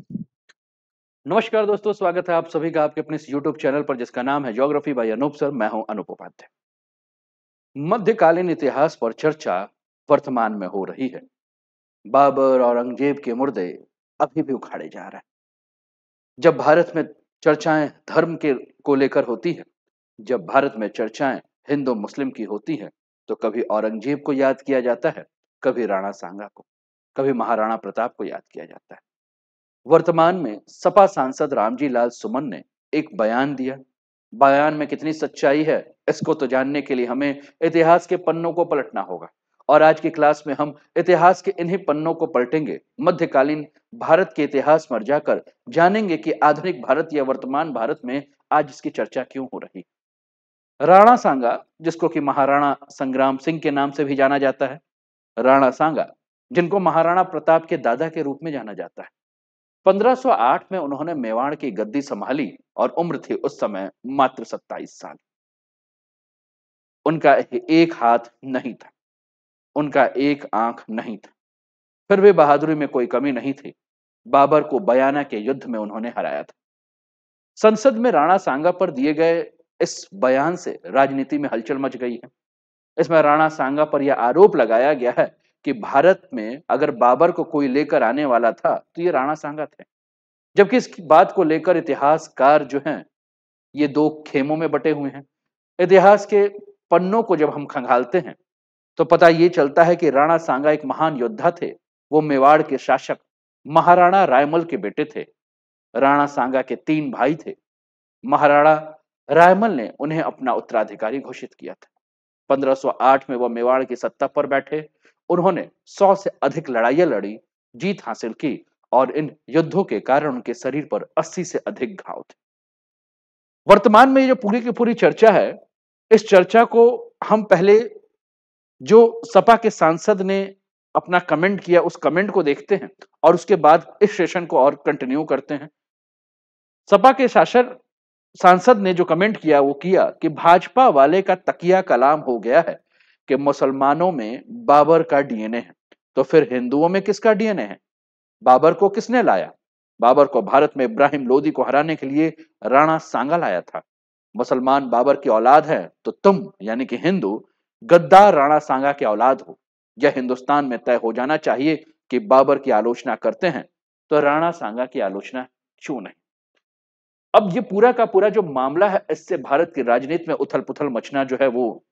नमस्कार दोस्तों, स्वागत है आप सभी का आपके अपने इस यूट्यूब चैनल पर जिसका नाम है ज्योग्राफी बाय अनूप सर। मैं हूं अनूप उपाध्याय। मध्यकालीन इतिहास पर चर्चा वर्तमान में हो रही है। बाबर और औरंगजेब के मुर्दे अभी भी उखाड़े जा रहे हैं। जब भारत में चर्चाएं धर्म के को लेकर होती है, जब भारत में चर्चाएं हिंदू मुस्लिम की होती है, तो कभी औरंगजेब को याद किया जाता है, कभी राणा सांगा को, कभी महाराणा प्रताप को याद किया जाता है। वर्तमान में सपा सांसद रामजी लाल सुमन ने एक बयान दिया। बयान में कितनी सच्चाई है, इसको तो जानने के लिए हमें इतिहास के पन्नों को पलटना होगा। और आज की क्लास में हम इतिहास के इन्हीं पन्नों को पलटेंगे, मध्यकालीन भारत के इतिहास में जाकर जानेंगे कि आधुनिक भारत या वर्तमान भारत में आज इसकी चर्चा क्यों हो रही। राणा सांगा, जिसको कि महाराणा संग्राम सिंह के नाम से भी जाना जाता है, राणा सांगा जिनको महाराणा प्रताप के दादा के रूप में जाना जाता है, 1508 में उन्होंने मेवाड़ की गद्दी संभाली और उम्र थी उस समय मात्र 27 साल। उनका एक हाथ नहीं था, उनका एक आंख नहीं था, फिर भी बहादुरी में कोई कमी नहीं थी। बाबर को बयाना के युद्ध में उन्होंने हराया था। संसद में राणा सांगा पर दिए गए इस बयान से राजनीति में हलचल मच गई है। इसमें राणा सांगा पर यह आरोप लगाया गया है कि भारत में अगर बाबर को कोई लेकर आने वाला था तो ये राणा सांगा थे। जबकि इस बात को लेकर इतिहासकार जो हैं, ये दो खेमों में बटे हुए हैं। इतिहास के पन्नों को जब हम खंगालते हैं तो पता ये चलता है कि राणा सांगा एक महान योद्धा थे। वो मेवाड़ के शासक महाराणा रायमल के बेटे थे। राणा सांगा के 3 भाई थे। महाराणा रायमल ने उन्हें अपना उत्तराधिकारी घोषित किया था। 1508 में वह मेवाड़ की सत्ता पर बैठे। उन्होंने 100 से अधिक लड़ाइयां लड़ी, जीत हासिल की और इन युद्धों के कारण उनके शरीर पर 80 से अधिक घाव थे। वर्तमान में ये जो पूरी की पूरी चर्चा है, इस चर्चा को हम पहले जो सपा के सांसद ने अपना कमेंट किया उस कमेंट को देखते हैं और उसके बाद इस सेशन को और कंटिन्यू करते हैं। सपा के शासक सांसद ने जो कमेंट किया वो किया कि भाजपा वाले का तकिया कलाम हो गया है कि मुसलमानों में बाबर का डीएनए है, तो फिर हिंदुओं में किसका डीएनए है? बाबर को किसने लाया? बाबर को भारत में इब्राहिम लोदी को हराने के लिए राणा सांगा लाया था। मुसलमान बाबर की औलाद है तो तुम यानी कि हिंदू गद्दार राणा सांगा की औलाद हो। यह हिंदुस्तान में तय हो जाना चाहिए कि बाबर की आलोचना करते हैं तो राणा सांगा की आलोचना क्यों नहीं। अब ये पूरा का पूरा जो मामला है, इससे भारत की राजनीति में उथल पुथल मचना जो है वो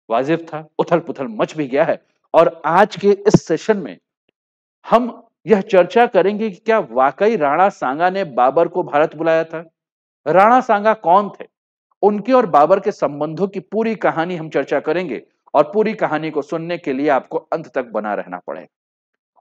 वाजिब था। उथल पुथल मच भी गया है और आज के इस सेशन में हम यह चर्चा करेंगे कि क्या वाकई राणा सांगा ने बाबर को भारत बुलाया था? राणा सांगा कौन थे? उनके और बाबर के संबंधों की पूरी कहानी हम चर्चा करेंगे और पूरी कहानी को सुनने के लिए आपको अंत तक बना रहना पड़ेगा।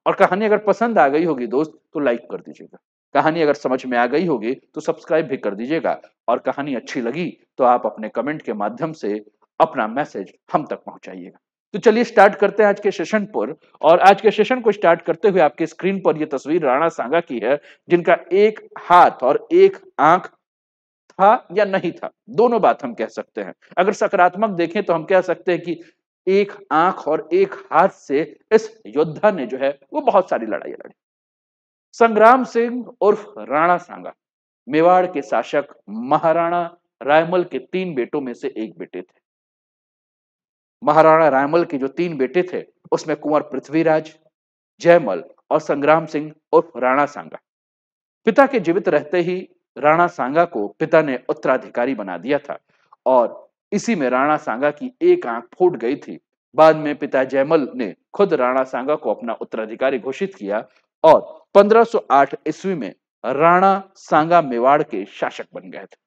और कहानी अगर पसंद आ गई होगी दोस्त तो लाइक कर दीजिएगा। कहानी अगर समझ में आ गई होगी तो सब्सक्राइब भी कर दीजिएगा और कहानी अच्छी लगी तो आप अपने कमेंट के माध्यम से अपना मैसेज हम तक पहुंचाइएगा। तो चलिए स्टार्ट करते हैं आज के सेशन पर। और आज के सेशन को स्टार्ट करते हुए आपके स्क्रीन पर यह तस्वीर राणा सांगा की है, जिनका एक हाथ और एक आंख था या नहीं था, दोनों बात हम कह सकते हैं। अगर सकारात्मक देखें तो हम कह सकते हैं कि एक आंख और एक हाथ से इस योद्धा ने जो है वो बहुत सारी लड़ाइयां लड़ी। संग्राम सिंह उर्फ राणा सांगा मेवाड़ के शासक महाराणा रायमल के 3 बेटों में से एक बेटे थे। महाराणा रायमल के जो 3 बेटे थे उसमें कुंवर पृथ्वीराज, जयमल और संग्राम सिंह उर्फ राणा सांगा। पिता के जीवित रहते ही राणा सांगा को पिता ने उत्तराधिकारी बना दिया था और इसी में राणा सांगा की एक आंख फूट गई थी। बाद में पिता जयमल ने खुद राणा सांगा को अपना उत्तराधिकारी घोषित किया और 1508 ईस्वी में राणा सांगा मेवाड़ के शासक बन गए थे।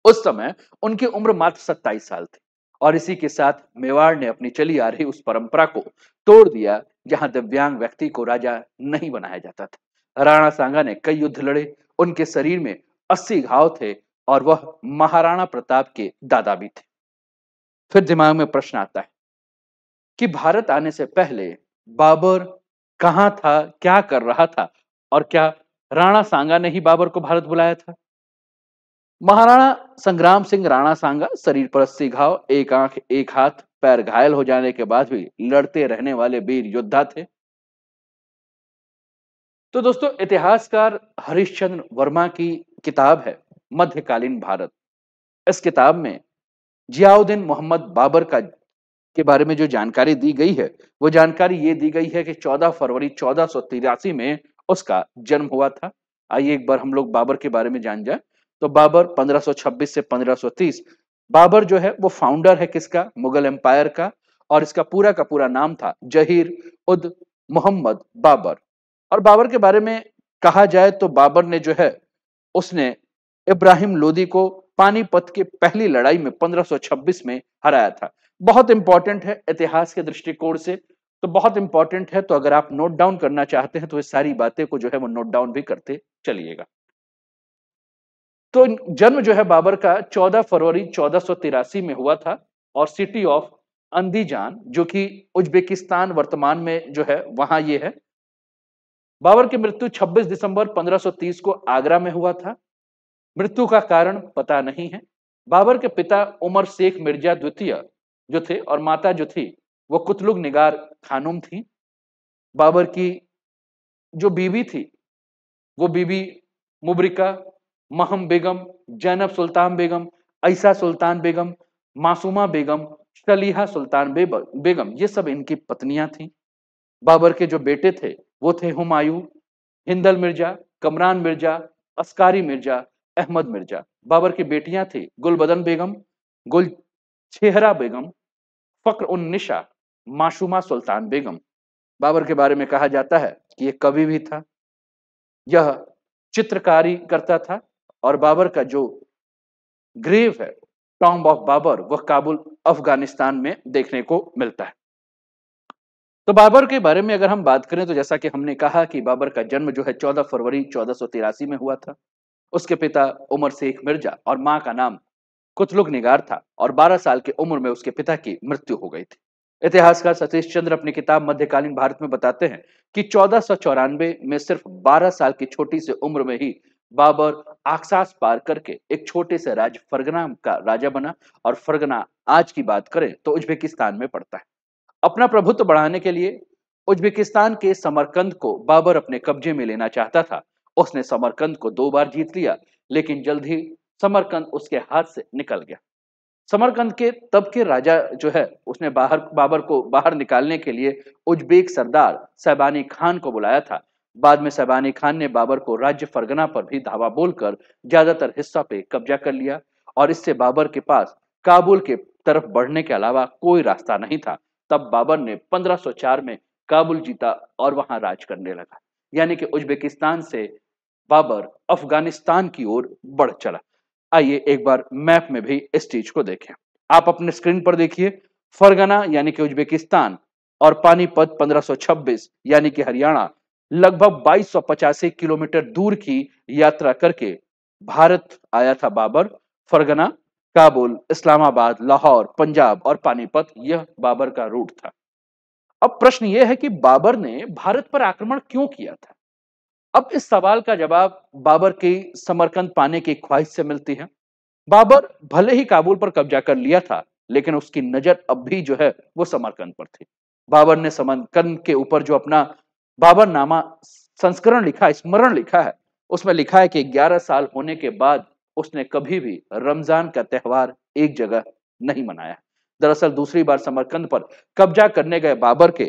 उस समय उनकी उम्र मात्र 27 साल थी और इसी के साथ मेवाड़ ने अपनी चली आ रही उस परंपरा को तोड़ दिया जहां दिव्यांग व्यक्ति को राजा नहीं बनाया जाता था। राणा सांगा ने कई युद्ध लड़े, उनके शरीर में 80 घाव थे और वह महाराणा प्रताप के दादा भी थे। फिर दिमाग में प्रश्न आता है कि भारत आने से पहले बाबर कहां था, क्या कर रहा था और क्या राणा सांगा ने ही बाबर को भारत बुलाया था? महाराणा संग्राम सिंह राणा सांगा शरीर पर 80 घाव, एक आंख एक हाथ, पैर घायल हो जाने के बाद भी लड़ते रहने वाले वीर योद्धा थे। तो दोस्तों, इतिहासकार हरिश्चंद्र वर्मा की किताब है मध्यकालीन भारत। इस किताब में जियाउद्दीन मोहम्मद बाबर का के बारे में जो जानकारी दी गई है, वो जानकारी ये दी गई है कि 14 फरवरी 1483 में उसका जन्म हुआ था। आइए एक बार हम लोग बाबर के बारे में जान जाए। तो बाबर 1526 से 1530, बाबर जो है वो फाउंडर है किसका? मुगल एम्पायर का। और इसका पूरा का पूरा नाम था जहीर उद मोहम्मद बाबर। और बाबर के बारे में कहा जाए तो बाबर ने जो है, उसने इब्राहिम लोदी को पानीपत की पहली लड़ाई में 1526 में हराया था। बहुत इंपॉर्टेंट है इतिहास के दृष्टिकोण से, तो बहुत इंपॉर्टेंट है। तो अगर आप नोट डाउन करना चाहते हैं तो ये सारी बातें को जो है वो नोट डाउन भी करते चलिएगा। तो जन्म जो है बाबर का 14 फरवरी 1483 में हुआ था और सिटी ऑफ अंदीजान, जो कि उज्बेकिस्तान वर्तमान में जो है वहां ये है। बाबर की मृत्यु 26 दिसंबर 1530 को आगरा में हुआ था। मृत्यु का कारण पता नहीं है। बाबर के पिता उमर शेख मिर्जा द्वितीय जो थे और माता जो थी वो कुतलुग निगार खानूम थी। बाबर की जो बीवी थी वो बीबी मुबरिका, महम बेगम, जैनब सुल्तान बेगम, ऐसा सुल्तान बेगम, मासूमा बेगम, सलीहा सुल्तान बेगम, ये सब इनकी पत्नियां थीं। बाबर के जो बेटे थे वो थे हुमायूं, हिंदल मिर्जा, कमरान मिर्जा, अस्कारी मिर्जा, अहमद मिर्जा। बाबर की बेटियां थी गुलबदन बेगम, गुल छेहरा बेगम, फक्र उन निशा, मासूमा सुल्तान बेगम। बाबर के बारे में कहा जाता है कि ये कवि भी था, यह चित्रकारी करता था। और बाबर का जो ग्रेव है, टॉम्ब ऑफ बाबर, वह काबुल अफगानिस्तान में देखने को मिलता है। तो बाबर के बारे में अगर हम बात करें तो जैसा कि हमने कहा कि बाबर का जन्म जो है 14 फरवरी 1483 में हुआ था। उसके पिता उमर शेख मिर्जा और मां का नाम कुतलुग निगार था और 12 साल की उम्र में उसके पिता की मृत्यु हो गई थी। इतिहासकार सतीश चंद्र अपनी किताब मध्यकालीन भारत में बताते हैं कि 1494 में सिर्फ 12 साल की छोटी सी उम्र में ही बाबर आक्सास पार करके एक छोटे से राज्य फरगना का राजा बना। और फरगना आज की बात करें तो उज्बेकिस्तान में पड़ता है। अपना प्रभुत्व बढ़ाने के लिए उज्बेकिस्तान के समरकंद को बाबर अपने कब्जे में लेना चाहता था। उसने समरकंद को 2 बार जीत लिया, लेकिन जल्द ही समरकंद उसके हाथ से निकल गया। समरकंद के तब के राजा जो है, उसने बाबर को बाहर निकालने के लिए उज्बेक सरदार सैबानी खान को बुलाया था। बाद में सैबानी खान ने बाबर को राज्य फरगना पर भी धावा बोलकर ज्यादातर हिस्सा पे कब्जा कर लिया और इससे बाबर के पास काबुल के तरफ बढ़ने के अलावा कोई रास्ता नहीं था। तब बाबर ने 1504 में काबुल जीता और वहां राज करने लगा। यानी कि उज्बेकिस्तान से बाबर अफगानिस्तान की ओर बढ़ चला। आइए एक बार मैप में भी इस चीज को देखें। आप अपने स्क्रीन पर देखिए, फरगना यानी कि उज्बेकिस्तान और पानीपत 1526 यानी कि हरियाणा, लगभग 2285 किलोमीटर दूर की यात्रा करके भारत आया था बाबर। फरगना, काबुल, इस्लामाबाद, लाहौर, पंजाब और पानीपत, यह बाबर का रूट था। अब प्रश्न यह है कि बाबर ने भारत पर आक्रमण क्यों किया था? अब इस सवाल का जवाब बाबर की समरकंद पाने की ख्वाहिश से मिलती है। बाबर भले ही काबुल पर कब्जा कर लिया था, लेकिन उसकी नजर अब भी जो है वो समरकंद पर थी। बाबर ने समरकंद के ऊपर जो अपना बाबरनामा संस्करण लिखा, स्मरण लिखा है, उसमें लिखा है कि 11 साल होने के बाद उसने कभी भी रमजान का त्योहार एक जगह नहीं मनाया। दरअसल दूसरी बार समरकंद पर कब्जा करने गए बाबर के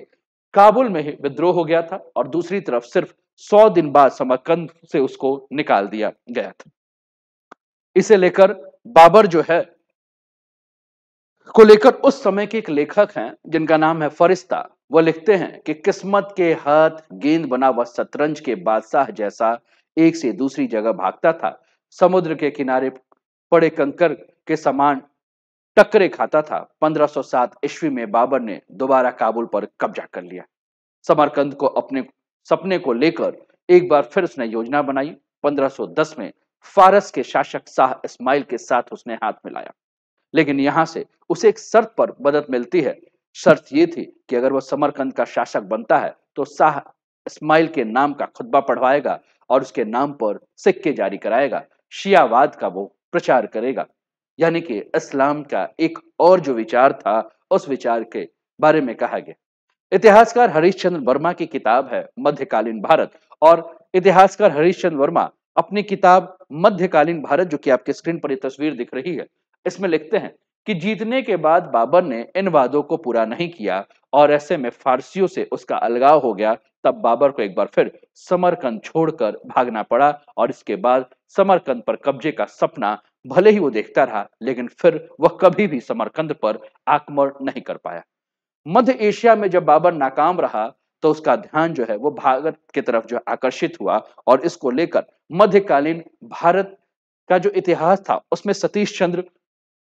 काबुल में ही विद्रोह हो गया था और दूसरी तरफ सिर्फ 100 दिन बाद समरकंद से उसको निकाल दिया गया था। इसे लेकर बाबर जो है को लेकर उस समय के एक लेखक हैं जिनका नाम है फरिश्ता। वो लिखते हैं कि किस्मत के हाथ गेंद बना वह शतरंज के बादशाह जैसा एक से दूसरी जगह भागता था। समुद्र के किनारे पड़े कंकर के समान टक्करे खाता था। 1507 ईस्वी में बाबर ने दोबारा काबुल पर कब्जा कर लिया। समरकंद को अपने सपने को लेकर एक बार फिर उसने योजना बनाई। 1510 में फारस के शासक शाह इस्माइल के साथ उसने हाथ मिलाया, लेकिन यहां से उसे एक शर्त पर मदद मिलती है। शर्त यह थी कि अगर वह समरकंद का शासक बनता है तो शाह इस्माइल के नाम का खुतबा पढ़वाएगा और उसके नाम पर सिक्के जारी कराएगा, शियावाद का वो प्रचार करेगा। यानी कि इस्लाम का एक और जो विचार था, उस विचार के बारे में कहा गया। इतिहासकार हरीशचंद्र वर्मा की किताब है मध्यकालीन भारत, और इतिहासकार हरीशचंद्र वर्मा अपनी किताब मध्यकालीन भारत, जो कि आपके स्क्रीन पर ये तस्वीर दिख रही है, इसमें लिखते हैं कि जीतने के बाद बाबर ने इन वादों को पूरा नहीं किया और ऐसे में फारसियों से उसका अलगाव हो गया। तब बाबर को एक बार फिर समरकंद छोड़कर भागना पड़ा और इसके बाद समरकंद पर कब्जे का सपना भले ही वो देखता रहा, लेकिन फिर वह कभी भी समरकंद पर आक्रमण नहीं कर पाया। मध्य एशिया में जब बाबर नाकाम रहा तो उसका ध्यान जो है वो भारत की तरफ जो आकर्षित हुआ, और इसको लेकर मध्यकालीन भारत का जो इतिहास था उसमें सतीश चंद्र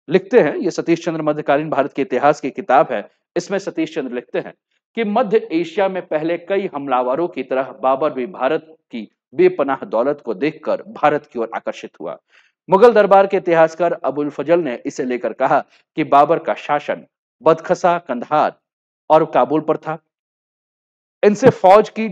लिखते हैं, ये सतीश चंद्र मध्यकालीन भारत के इतिहास की किताब है, इसमें सतीश चंद्र लिखते हैं कि मध्य एशिया में पहले कई हमलावरों की तरह बाबर भी भारत की बेपनाह दौलत को देखकर भारत की ओर आकर्षित हुआ। मुगल दरबार के इतिहासकार अबुल फजल ने इसे लेकर कहा कि बाबर का शासन बदखसा, कंधार और काबुल पर था। इनसे फौज की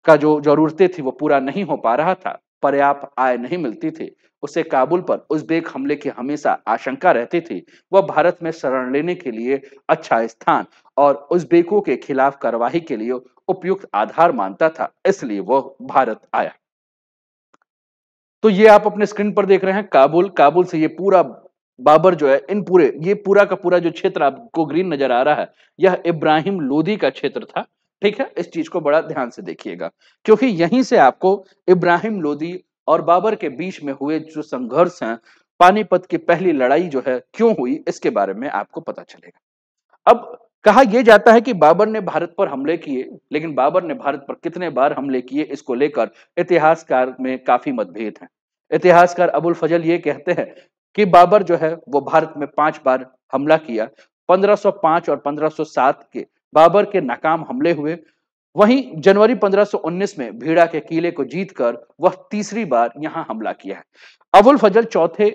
का जो जरूरतें थी वो पूरा नहीं हो पा रहा था, पर्याप्त आय नहीं मिलती थी। उसे काबुल पर उज़्बेक हमले की हमेशा आशंका रहती थी। वह भारत में शरण लेने के लिए अच्छा स्थान और उज़्बेकों के खिलाफ कार्यवाही के लिए उपयुक्त आधार मानता था, इसलिए वह भारत आया। तो ये आप अपने स्क्रीन पर देख रहे हैं काबुल, काबुल से ये पूरा बाबर जो है, इन पूरे ये पूरा का पूरा जो क्षेत्र आपको ग्रीन नजर आ रहा है, यह इब्राहिम लोदी का क्षेत्र था। ठीक है, इस चीज को बड़ा ध्यान से देखिएगा, क्योंकि यहीं से आपको इब्राहिम लोदी और बाबर के बीच में हुए जो संघर्ष हैं, पानीपत की पहली लड़ाई जो है क्यों हुई, इसके बारे में आपको पता चलेगा। अब कहा यह जाता है कि बाबर ने भारत पर हमले किए, लेकिन बाबर ने भारत पर कितने बार हमले किए, इसको लेकर इतिहासकार में काफी मतभेद हैं। इतिहासकार अबुल फजल ये कहते हैं कि बाबर जो है वो भारत में 5 बार हमला किया। 1505 और 1507 के बाबर के नाकाम हमले हुए। वहीं जनवरी 1519 में भीड़ा के किले को जीतकर वह तीसरी बार यहां हमला किया है। अबुल फजल चौथे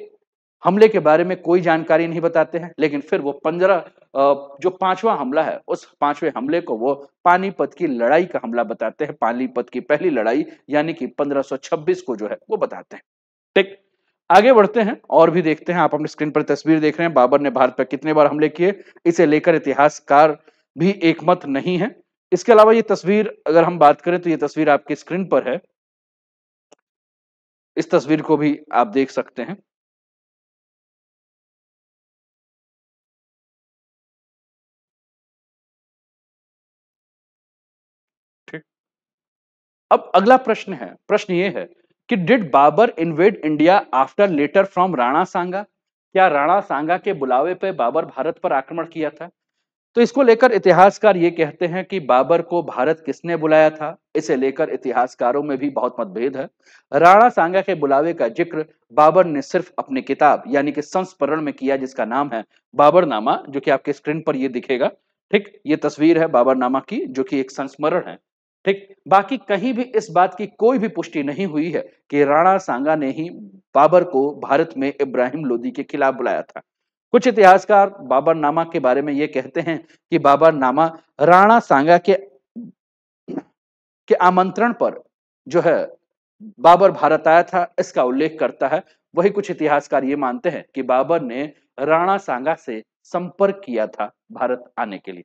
हमले के बारे में कोई जानकारी नहीं बताते हैं, लेकिन फिर वो 15 जो पांचवा हमला है, उस पांचवें हमले को वो पानीपत की लड़ाई का हमला बताते हैं। पानीपत की पहली लड़ाई यानी कि 1526 को जो है वो बताते हैं। ठीक, आगे बढ़ते हैं और भी देखते हैं। आप अपनी स्क्रीन पर तस्वीर देख रहे हैं, बाबर ने भारत पर कितने बार हमले किए, इसे लेकर इतिहासकार भी एकमत नहीं है। इसके अलावा ये तस्वीर अगर हम बात करें तो ये तस्वीर आपकी स्क्रीन पर है, इस तस्वीर को भी आप देख सकते हैं। ठीक, अब अगला प्रश्न है, प्रश्न ये है कि did Babur invade India after letter from Rana Sanga? क्या राणा सांगा के बुलावे पे बाबर भारत पर आक्रमण किया था? तो इसको लेकर इतिहासकार ये कहते हैं कि बाबर को भारत किसने बुलाया था, इसे लेकर इतिहासकारों में भी बहुत मतभेद है। राणा सांगा के बुलावे का जिक्र बाबर ने सिर्फ अपनी किताब यानी कि संस्मरण में किया, जिसका नाम है बाबरनामा, जो कि आपके स्क्रीन पर ये दिखेगा। ठीक, ये तस्वीर है बाबरनामा की, जो कि एक संस्मरण है। ठीक, बाकी कहीं भी इस बात की कोई भी पुष्टि नहीं हुई है कि राणा सांगा ने ही बाबर को भारत में इब्राहिम लोदी के खिलाफ बुलाया था। कुछ इतिहासकार बाबरनामा के बारे में ये कहते हैं कि बाबरनामा राणा सांगा के आमंत्रण पर जो है बाबर भारत आया था, इसका उल्लेख करता है। वही कुछ इतिहासकार ये मानते हैं कि बाबर ने राणा सांगा से संपर्क किया था भारत आने के लिए।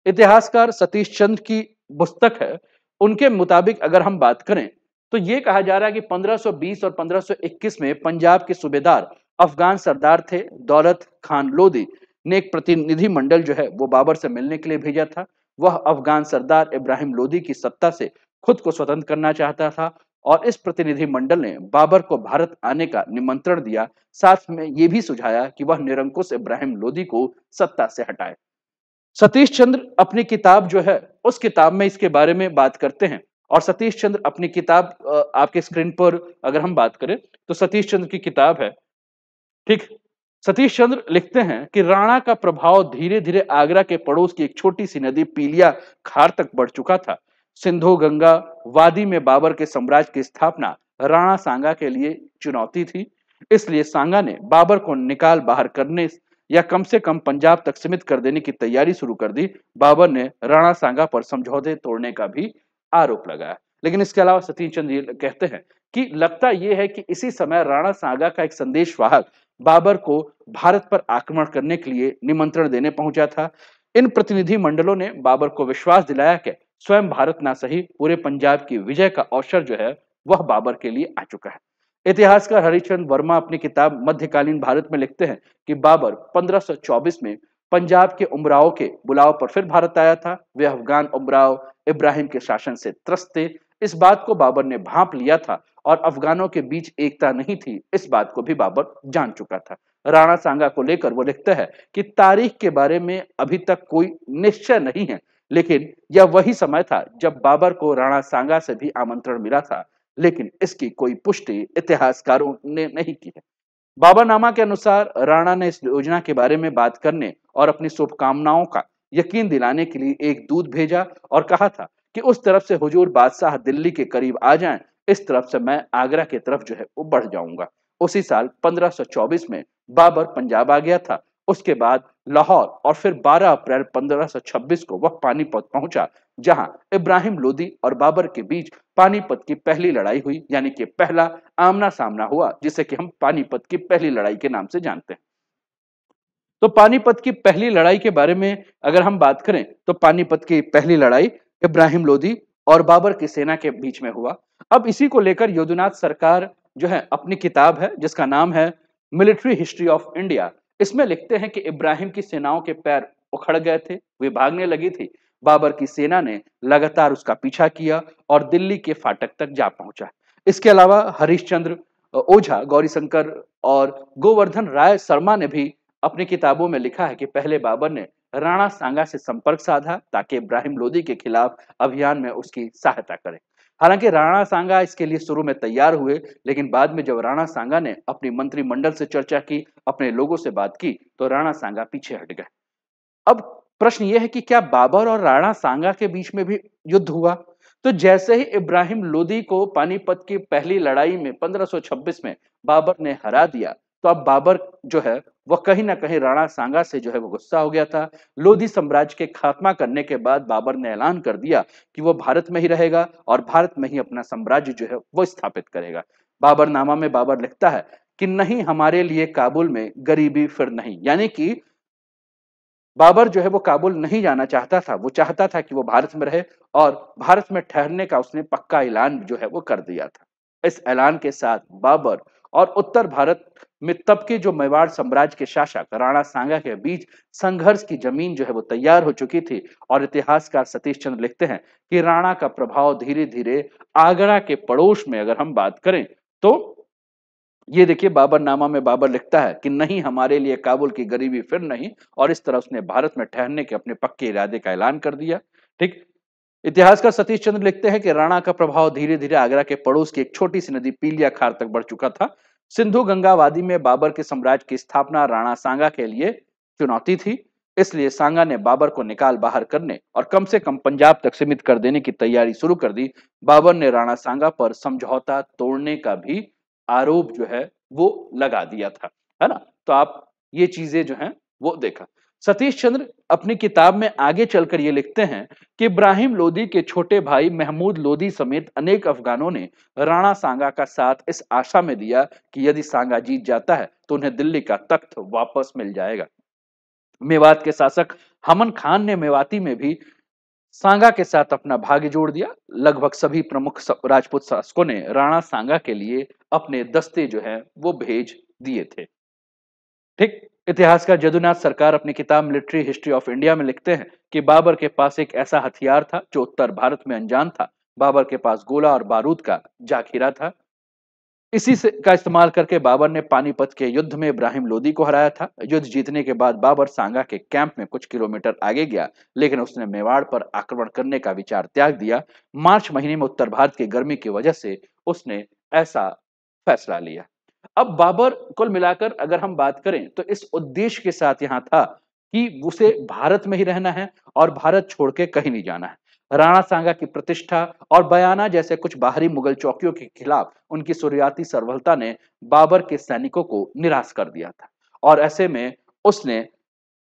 इतिहासकार सतीश चंद्र की पुस्तक है, उनके मुताबिक अगर हम बात करें तो ये कहा जा रहा है कि 1520 और 1521 में पंजाब के सूबेदार अफगान सरदार थे दौलत खान लोदी ने एक प्रतिनिधि मंडल जो है वो बाबर से मिलने के लिए भेजा था। वह अफगान सरदार इब्राहिम लोदी की सत्ता से खुद को स्वतंत्र करना चाहता था, और इस प्रतिनिधि मंडल ने बाबर को भारत आने का निमंत्रण दिया। साथ में यह भी सुझाया कि वह निरंकुश इब्राहिम लोदी को सत्ता से हटाए। सतीश चंद्र अपनी किताब जो है उस किताब में इसके बारे में बात करते हैं, और सतीश चंद्र अपनी किताब आपके स्क्रीन पर अगर हम बात करें तो सतीश चंद्र की किताब है। ठीक, सतीश चंद्र लिखते हैं कि राणा का प्रभाव धीरे धीरे आगरा के पड़ोस की एक छोटी सी नदी पीलिया खार तक बढ़ चुका था। सिंधु गंगा वादी में बाबर के साम्राज्य की स्थापना राणा सांगा के लिए चुनौती थी, इसलिए सांगा ने बाबर को निकाल बाहर करने या कम से कम पंजाब तक सीमित कर देने की तैयारी शुरू कर दी। बाबर ने राणा सांगा पर समझौते तोड़ने का भी आरोप लगाया। लेकिन इसके अलावा सतीश चंद्र ये कहते हैं कि लगता यह है कि इसी समय राणा सांगा का एक संदेशवाहक बाबर को भारत पर आक्रमण करने के लिए निमंत्रण देने पहुंचा था। इन प्रतिनिधि मंडलों ने बाबर को विश्वास दिलाया कि स्वयं भारत ना सही पूरे पंजाब की विजय का अवसर जो है वह बाबर के लिए आ चुका है। इतिहासकार हरिश्चंद्र वर्मा अपनी किताब मध्यकालीन भारत में लिखते हैं कि बाबर 1524 में पंजाब के उमराव के बुलाव पर फिर भारत आया था। वे अफगान उमराव इब्राहिम के शासन से त्रस्त थे। इस बात को बाबर ने भांप लिया था और अफगानों के बीच एकता नहीं थी, इस बात को भी बाबर जान चुका था। राणा सांगा को लेकर वो लिखता है कि तारीख के बारे में अभी तक कोई निश्चय नहीं है, लेकिन यह वही समय था जब बाबर को राणा सांगा से भी आमंत्रण मिला था, लेकिन इसकी कोई पुष्टि इतिहासकारों ने नहीं की है। बाबरनामा के अनुसार राणा ने इस योजना के बारे में बात करने और अपनी शुभकामनाओं का यकीन दिलाने के लिए एक दूत भेजा और कहा था कि उस तरफ से हुजूर बादशाह दिल्ली के करीब आ जाएं, इस तरफ से मैं आगरा की तरफ जो है वो बढ़ जाऊंगा। उसी साल 1524 में बाबर पंजाब आ गया था। उसके बाद लाहौर और फिर 12 अप्रैल 1526 को वह पानीपत पहुंचा, जहां इब्राहिम लोदी और बाबर के बीच पानीपत की पहली लड़ाई हुई, यानी कि पहला आमना सामना हुआ, जिसे कि हम पानीपत की पहली लड़ाई के नाम से जानते हैं। तो पानीपत की पहली लड़ाई के बारे में अगर हम बात करें तो पानीपत की पहली लड़ाई इब्राहिम लोदी और बाबर की सेना के बीच में हुआ। अब इसी को लेकर यदुनाथ सरकार जो है अपनी किताब है जिसका नाम है मिलिट्री हिस्ट्री ऑफ इंडिया, इसमें लिखते हैं कि इब्राहिम की सेनाओं के पैर उखड़ गए थे, वे भागने लगी थी। बाबर की सेना ने लगातार उसका पीछा किया और दिल्ली के फाटक तक जा पहुंचा। इसके अलावा हरिश्चंद्र ओझा, गौरीशंकर और गोवर्धन राय शर्मा ने भी अपनी किताबों में लिखा है कि पहले बाबर ने राणा सांगा से संपर्क साधा ताकि इब्राहिम लोदी के खिलाफ अभियान में उसकी सहायता करे। हालांकि राणा सांगा इसके लिए शुरू में तैयार हुए, लेकिन बाद में जब राणा सांगा ने अपनी मंत्रिमंडल से चर्चा की, अपने लोगों से बात की, तो राणा सांगा पीछे हट गए। अब प्रश्न यह है कि क्या बाबर और राणा सांगा के बीच में भी युद्ध हुआ? तो जैसे ही इब्राहिम लोदी को पानीपत की पहली लड़ाई में 1526 में बाबर ने हरा दिया, तो अब बाबर जो है वह कहीं ना कहीं राणा सांगा से जो है वो गुस्सा हो गया था। लोधी साम्राज्य के खात्मा करने के बाद बाबर ने ऐलान कर दिया कि वो भारत में ही रहेगा और भारत में ही अपना साम्राज्य जो है वो स्थापित करेगा। बाबरनामा में बाबर लिखता है कि नहीं हमारे लिए काबुल में गरीबी फिर नहीं, यानी कि बाबर जो है वो काबुल नहीं जाना चाहता था, वो चाहता था कि वो भारत में रहे और भारत में ठहरने का उसने पक्का ऐलान जो है वो कर दिया था। इस ऐलान के साथ बाबर और उत्तर भारत में तब के जो मेवाड़ साम्राज्य के शासक राणा सांगा के बीच संघर्ष की जमीन जो है वो तैयार हो चुकी थी और इतिहासकार सतीश चंद्र लिखते हैं कि राणा का प्रभाव धीरे धीरे आगरा के पड़ोस में अगर हम बात करें तो ये देखिए बाबरनामा में बाबर लिखता है कि नहीं हमारे लिए काबुल की गरीबी फिर नहीं, और इस तरह उसने भारत में ठहरने के अपने पक्के इरादे का ऐलान कर दिया। ठीक। इतिहासकार सतीश चंद्र लिखते हैं कि राणा का प्रभाव धीरे धीरे आगरा के पड़ोस की एक छोटी सी नदी पीलिया खार तक बढ़ चुका था। सिंधु गंगा वादी में बाबर के साम्राज्य की स्थापना राणा सांगा के लिए चुनौती थी, इसलिए सांगा ने बाबर को निकाल बाहर करने और कम से कम पंजाब तक सीमित कर देने की तैयारी शुरू कर दी। बाबर ने राणा सांगा पर समझौता तोड़ने का भी आरोप जो है वो लगा दिया था, है ना। तो आप ये चीजें जो हैं वो देखा। सतीश चंद्र अपनी किताब में आगे चलकर ये लिखते हैं कि इब्राहिम लोदी के छोटे भाई महमूद लोदी समेत अनेक अफगानों ने राणा सांगा का साथ इस आशा में दिया कि यदि सांगा जीत जाता है तो उन्हें दिल्ली का तख्त वापस मिल जाएगा। मेवात के शासक हमन खान ने मेवाती में भी सांगा के साथ अपना भाग्य जोड़ दिया। लगभग सभी प्रमुख राजपूत शासकों ने राणा सांगा के लिए अपने दस्ते जो है वो भेज दिए थे। ठीक। इतिहासकार जदुनाथ सरकार अपनी किताब मिलिट्री हिस्ट्री ऑफ इंडिया में लिखते हैं कि बाबर के पास एक ऐसा हथियार था जो उत्तर भारत में अनजान था। बाबर के पास गोला और बारूद का जाखिरा था। इसी से का इस्तेमाल करके बाबर ने पानीपत के युद्ध में इब्राहिम लोदी को हराया था। युद्ध जीतने के बाद बाबर सांगा के कैंप में कुछ किलोमीटर आगे गया, लेकिन उसने मेवाड़ पर आक्रमण करने का विचार त्याग दिया। मार्च महीने में उत्तर भारत की गर्मी की वजह से उसने ऐसा फैसला लिया। अब बाबर कुल मिलाकर अगर हम बात करें तो इस उद्देश्य के साथ यहाँ था कि उसे भारत में ही रहना है और भारत छोड़ के कहीं नहीं जाना है। राणा सांगा की प्रतिष्ठा और बयाना जैसे कुछ बाहरी मुगल चौकियों के खिलाफ उनकी शुरुआती सरलता ने बाबर के सैनिकों को निराश कर दिया था, और ऐसे में उसने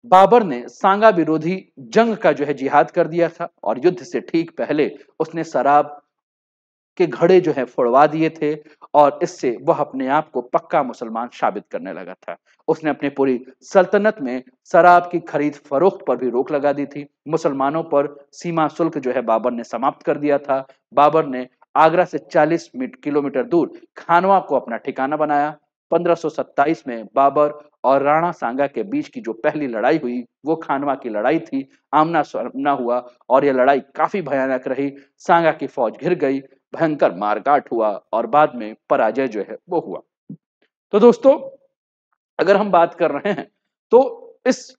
बाबर ने सांगा विरोधी जंग का जो है जिहाद कर दिया था और युद्ध से ठीक पहले उसने शराब के घड़े जो है फोड़वा दिए थे और इससे वह अपने आप को पक्का मुसलमान साबित करने लगा था। उसने अपनी पूरी सल्तनत में शराब की खरीद फरोख्त पर भी रोक लगा दी थी। मुसलमानों पर सीमा शुल्क जो है बाबर ने समाप्त कर दिया था। बाबर ने आगरा से 40 किलोमीटर दूर खानवा को अपना ठिकाना बनाया। 1527 में बाबर और राणा सांगा के बीच की जो पहली लड़ाई हुई वो खानवा की लड़ाई थी। आमना सामना हुआ और यह लड़ाई काफी भयानक रही। सांगा की फौज घिर गई, भयंकर मारकाट हुआ और बाद में पराजय जो है वो हुआ। तो दोस्तों, अगर हम बात कर रहे हैं तो इस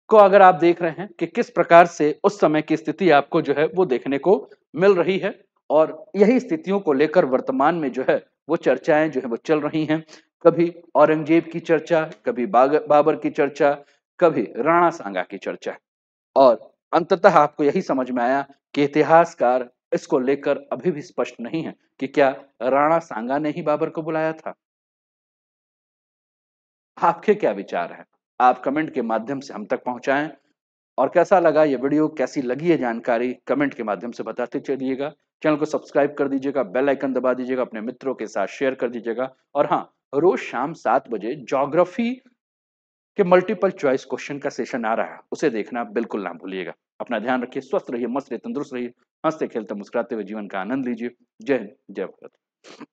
को अगर आप देख रहे हैं कि किस प्रकार से उस समय की स्थिति आपको जो है वो देखने को मिल रही है और यही स्थितियों को लेकर वर्तमान में जो है वो चर्चाएं जो है वो चल रही हैं। कभी औरंगजेब की चर्चा, कभी बाबर की चर्चा, कभी राणा सांगा की चर्चा और अंततः आपको यही समझ में आया कि इतिहासकार इसको लेकर अभी भी स्पष्ट नहीं है कि क्या राणा सांगा ने ही बाबर को बुलाया था। आपके क्या विचार हैं? आप कमेंट के माध्यम से हम तक पहुंचाएं और कैसा लगा ये वीडियो, कैसी लगी ये जानकारी कमेंट के माध्यम से बताते चलिएगा। चैनल को सब्सक्राइब कर दीजिएगा, बेल आइकन दबा दीजिएगा, अपने मित्रों के साथ शेयर कर दीजिएगा और हाँ, रोज शाम 7 बजे ज्योग्राफी के मल्टीपल चॉइस क्वेश्चन का सेशन आ रहा है, उसे देखना बिल्कुल ना भूलिएगा। अपना ध्यान रखिए, स्वस्थ रहिए, मस्त रहिए, तंदुरुस्त रहिए, हंसते खेलते मुस्कुराते हुए जीवन का आनंद लीजिए। जय हिंद, जय भारत।